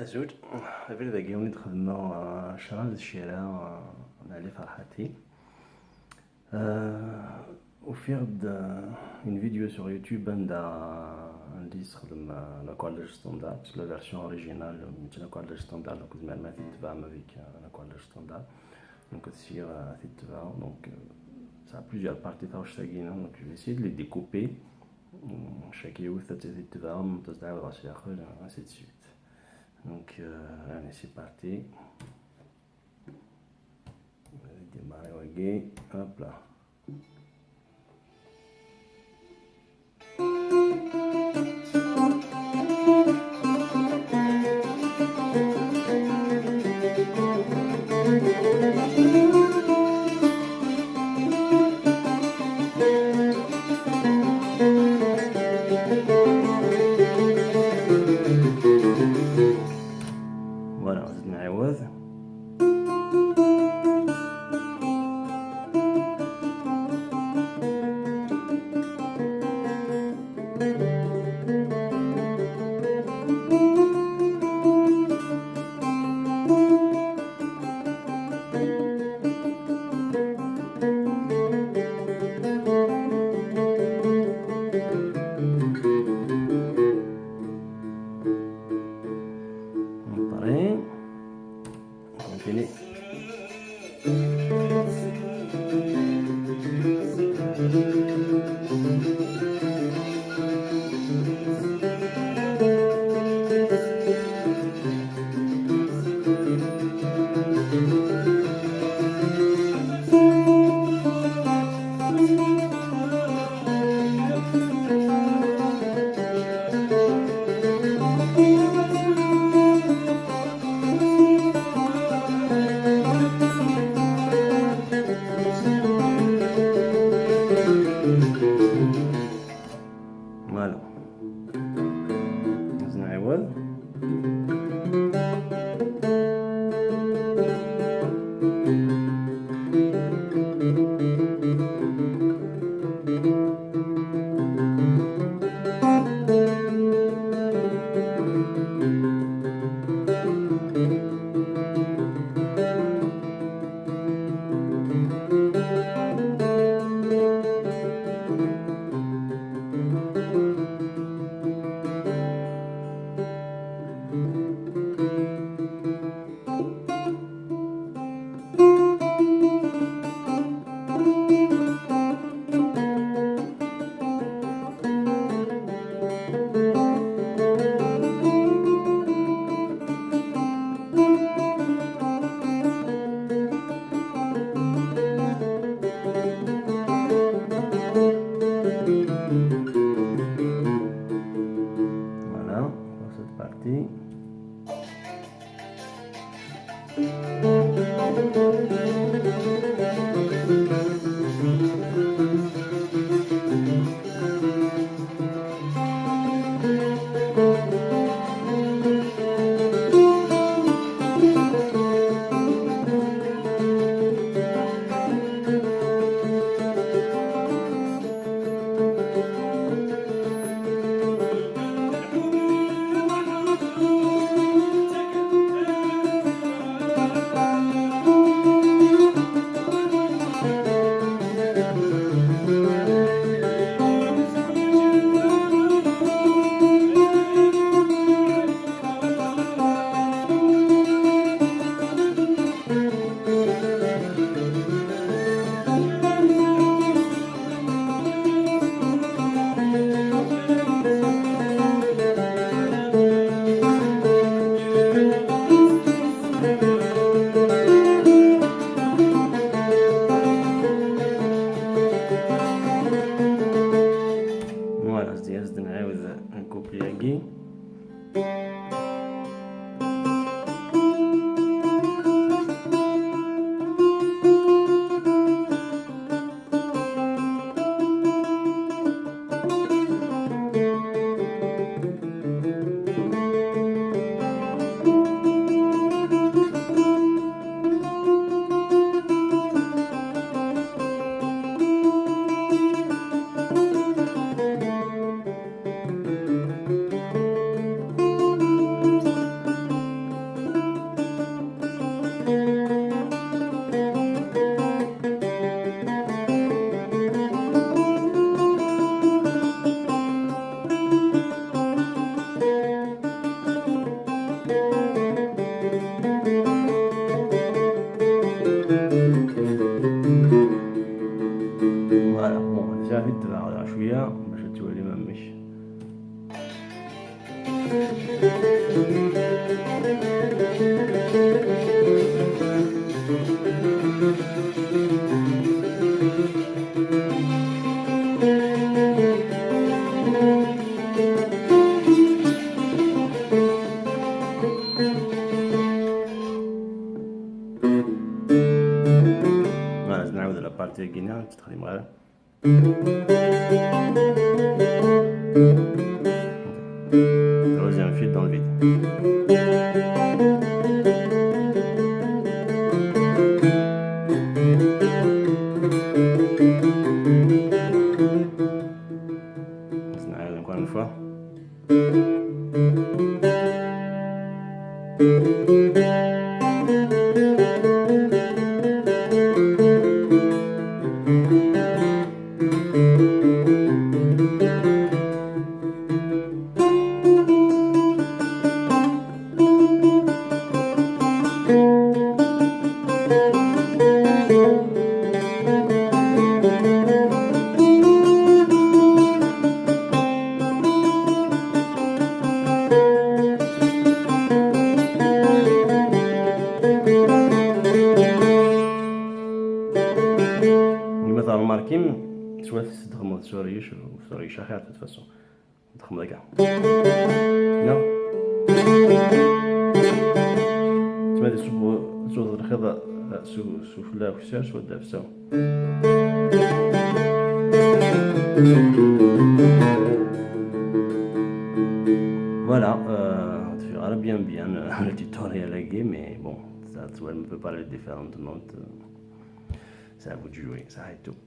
أزول قبل داكي وليت خدمة شرا للشراء على فرحتي. وفيغد اون فيديو سور يوتيوب عندي يستخدم لاكوالج ستاندارد لا فيرسيون اوريجينال مثل لاكوالج ستاندارد دونك زعما ما تتبع ما فيك لاكوالج ستاندارد دونك تسير تتبع دونك ça a plusieurs parties تاعوش تاقينا دونك جو essayer de les découper chaque يوث تتبعهم تزدعوا راسي آخر ainsi de suite. Donc allez c'est parti. On va démarrer au gay, hop là. Voilà, زدنا نعوض. نطري كونتيني. Voilà. زدنا نعوض. Voilà, pour cette partie. Voilà, زدنا نعاود نكوبياكي. Voilà, نعاود لابارتي الكينا تخدم غير troisième fil dans le vide. نعاود encore une fois. مثلا ماركين شويه تخدموا سوريش وسوريش خير de toute façon تخدموا كاع نو تسمع صوت الخضا سفلا وكساس والدافسه Voilà, tu feras bien le tutoriel à game, mais bon, ça, tu ne peux pas les différentes notes. C'est à vous de jouer, ça arrête tout.